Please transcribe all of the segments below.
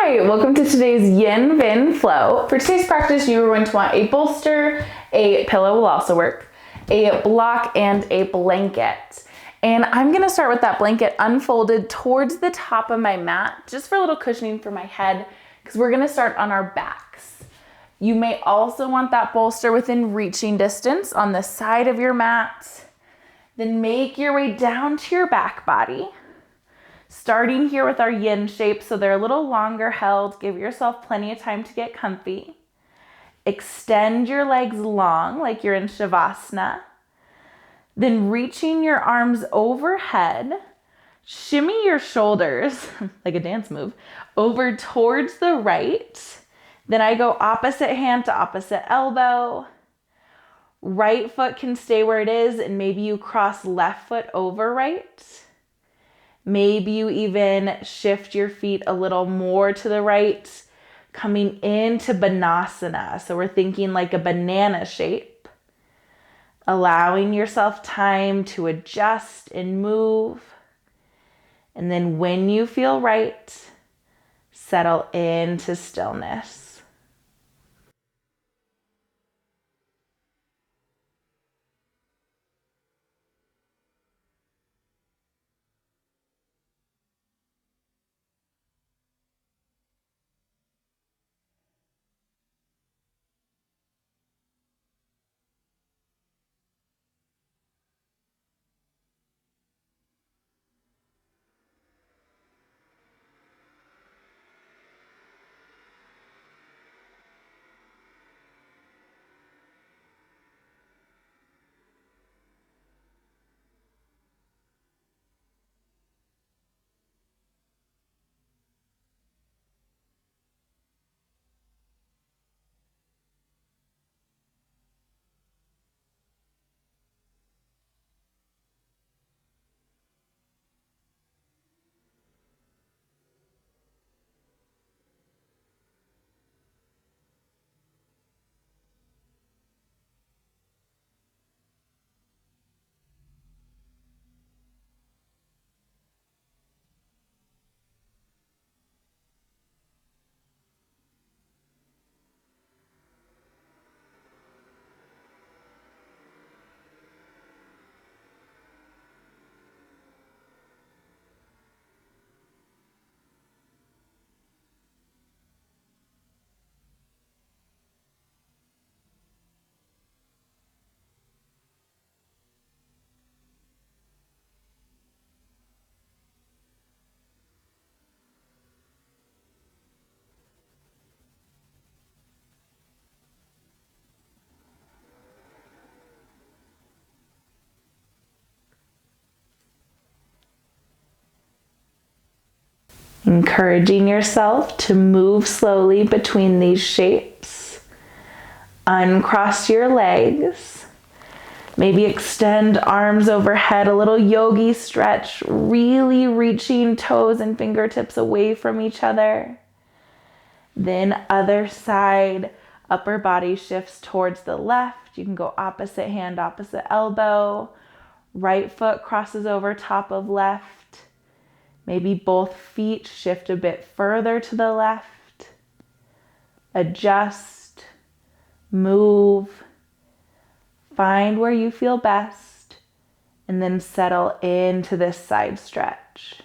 Hi, welcome to today's Yin Vin flow. For today's practice, you are going to want a bolster, a pillow will also work, a block, and a blanket. And I'm gonna start with that blanket unfolded towards the top of my mat, just for a little cushioning for my head, because we're gonna start on our backs. You may also want that bolster within reaching distance on the side of your mat. Then make your way down to your back body. Starting here with our yin shape, so they're a little longer held. Give yourself plenty of time to get comfy. Extend your legs long like you're in Shavasana. Then reaching your arms overhead, shimmy your shoulders, like a dance move, over towards the right. Then I go opposite hand to opposite elbow. Right foot can stay where it is, and maybe you cross left foot over right. Maybe you even shift your feet a little more to the right, coming into Banasana. So we're thinking like a banana shape. Allowing yourself time to adjust and move. And then when you feel right, settle into stillness. Encouraging yourself to move slowly between these shapes. Uncross your legs. Maybe extend arms overhead, a little yogi stretch, really reaching toes and fingertips away from each other. Then other side, upper body shifts towards the left. You can go opposite hand, opposite elbow. Right foot crosses over top of left. Maybe both feet shift a bit further to the left. Adjust, move, find where you feel best, and then settle into this side stretch.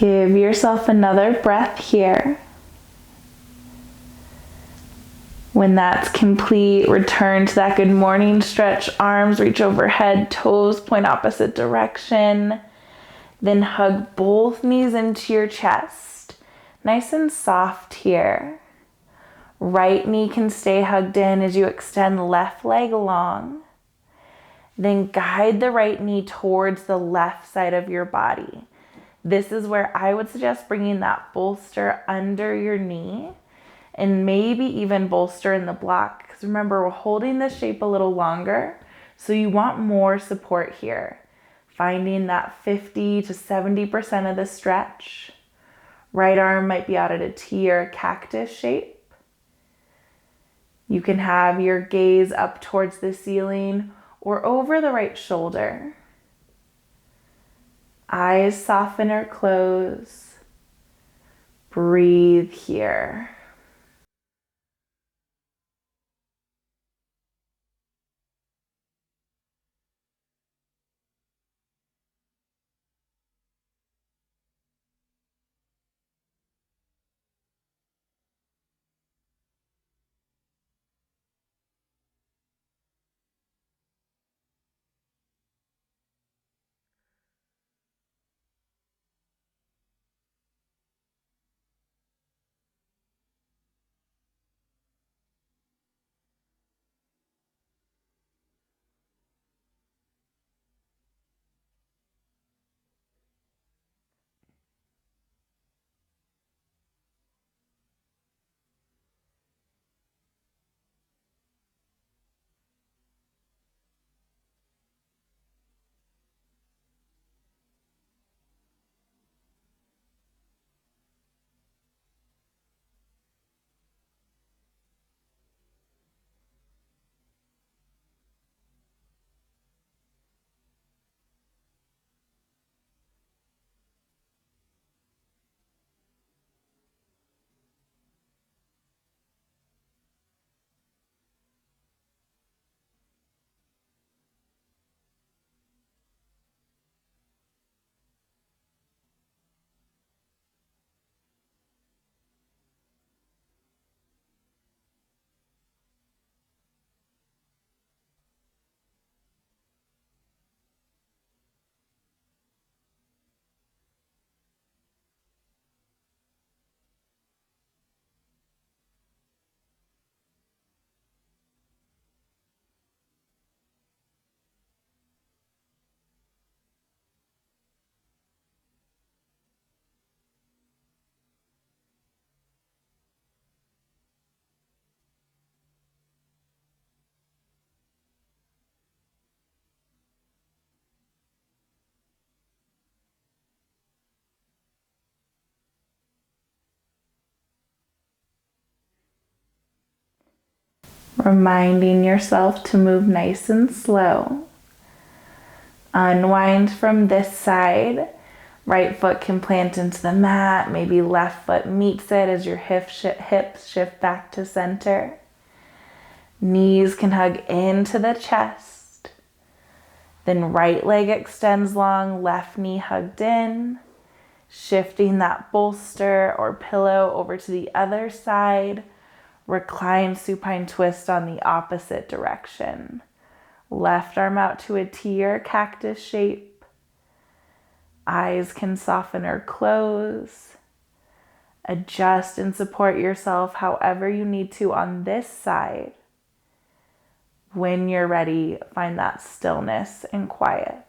Give yourself another breath here. When that's complete, return to that good morning stretch. Arms reach overhead, toes point opposite direction. Then hug both knees into your chest. Nice and soft here. Right knee can stay hugged in as you extend left leg long. Then guide the right knee towards the left side of your body. This is where I would suggest bringing that bolster under your knee and maybe even bolster in the block. Because remember, we're holding this shape a little longer, so you want more support here. Finding that 50 to 70% of the stretch. Right arm might be out at a T or a cactus shape. You can have your gaze up towards the ceiling or over the right shoulder. Eyes soften or close. Breathe here. Reminding yourself to move nice and slow. Unwind from this side. Right foot can plant into the mat. Maybe left foot meets it as your hips shift back to center. Knees can hug into the chest. Then right leg extends long, left knee hugged in. Shifting that bolster or pillow over to the other side. Recline supine twist on the opposite direction. Left arm out to a T or cactus shape. Eyes can soften or close. Adjust and support yourself however you need to on this side. When you're ready, find that stillness and quiet.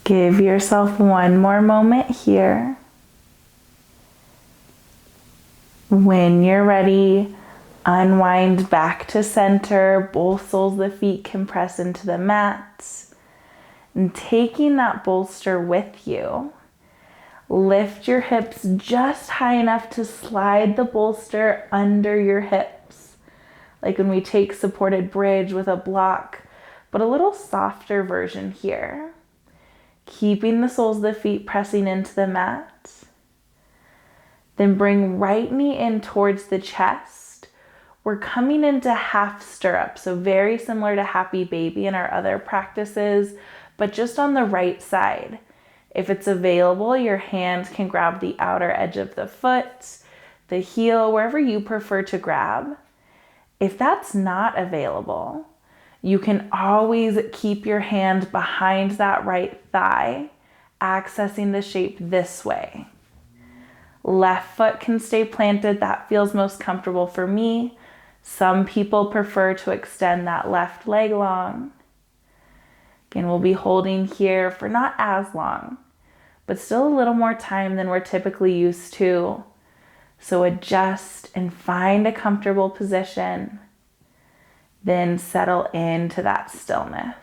Give yourself one more moment here. When you're ready, unwind back to center. Both soles of the feet can press into the mat. And taking that bolster with you, lift your hips just high enough to slide the bolster under your hips. Like when we take supported bridge with a block, but a little softer version here. Keeping the soles of the feet pressing into the mat. Then bring right knee in towards the chest. We're coming into half stirrup, so very similar to happy baby in our other practices, but just on the right side. If it's available, your hand can grab the outer edge of the foot, the heel, wherever you prefer to grab. If that's not available, you can always keep your hand behind that right thigh, accessing the shape this way. Left foot can stay planted. That feels most comfortable for me. Some people prefer to extend that left leg long. Again, we'll be holding here for not as long, but still a little more time than we're typically used to. So adjust and find a comfortable position. Then settle into that stillness.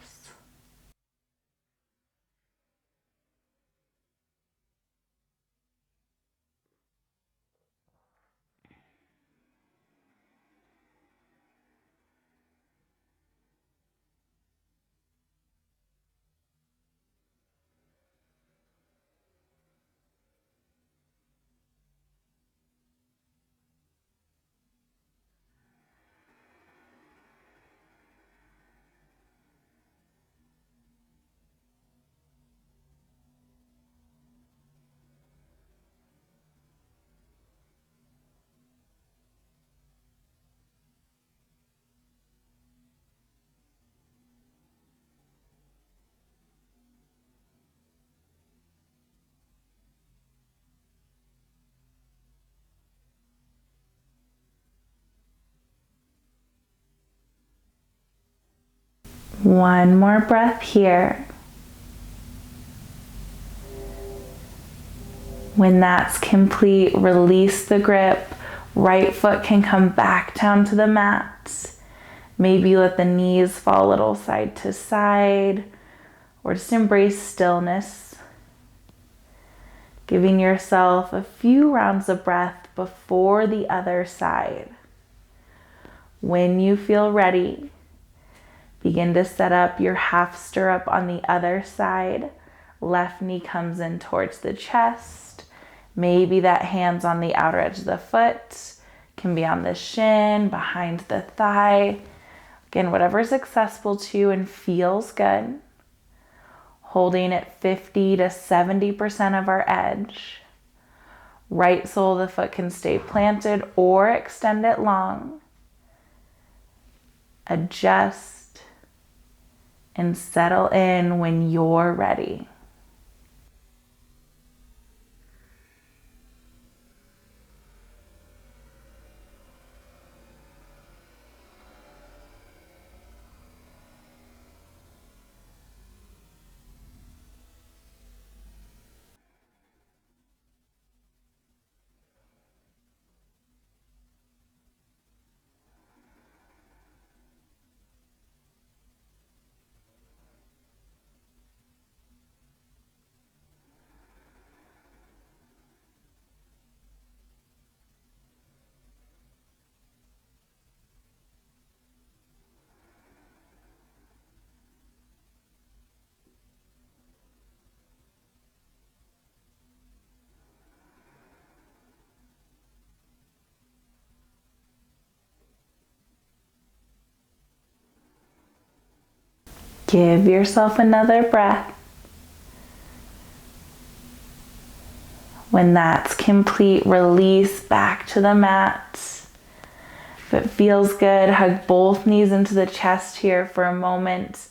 One more breath here. When that's complete, release the grip. Right foot can come back down to the mat. Maybe let the knees fall a little side to side, or just embrace stillness. Giving yourself a few rounds of breath before the other side. When you feel ready, begin to set up your half stirrup on the other side. Left knee comes in towards the chest. Maybe that hand's on the outer edge of the foot. Can be on the shin, behind the thigh. Again, whatever's accessible to you and feels good. Holding at 50 to 70% of our edge. Right sole of the foot can stay planted or extend it long. Adjust and settle in when you're ready. Give yourself another breath. When that's complete, release back to the mat. If it feels good, hug both knees into the chest here for a moment.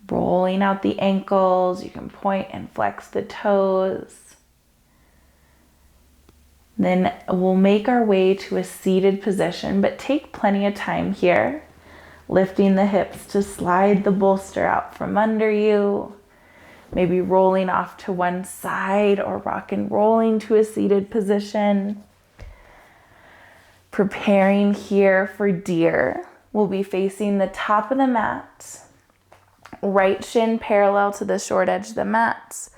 Rolling out the ankles. You can point and flex the toes. Then we'll make our way to a seated position, but take plenty of time here. Lifting the hips to slide the bolster out from under you. maybe rolling off to one side or rock and rolling to a seated position. Preparing here for deer. We'll be facing the top of the mat. Right shin parallel to the short edge of the mat.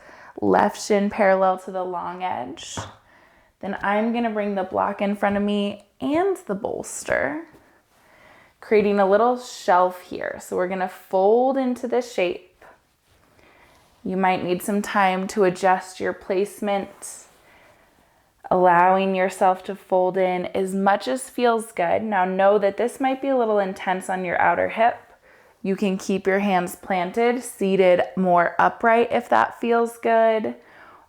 Left shin parallel to the long edge. Then I'm going to bring the block in front of me and the bolster, creating a little shelf here. So we're going to fold into this shape. You might need some time to adjust your placement, allowing yourself to fold in as much as feels good. Now know that this might be a little intense on your outer hip. You can keep your hands planted, seated more upright if that feels good.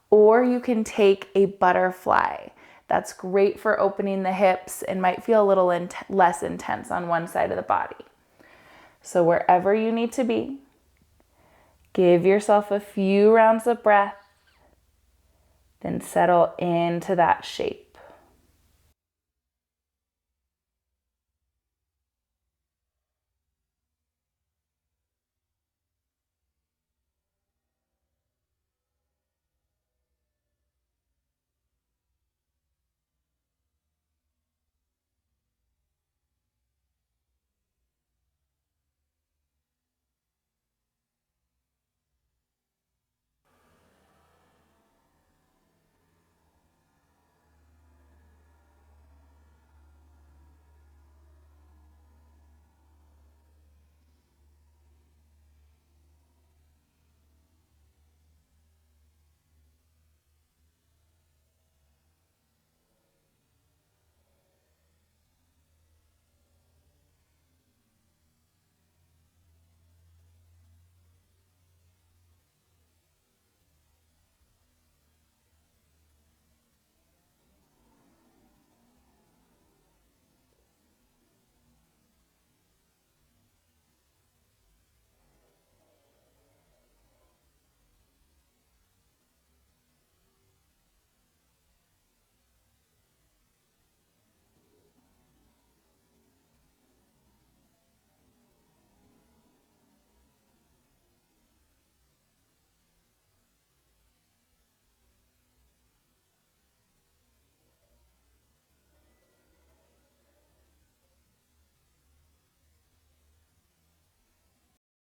Or you can take a butterfly. That's great for opening the hips and might feel a little less intense on one side of the body. So wherever you need to be, give yourself a few rounds of breath, then settle into that shape.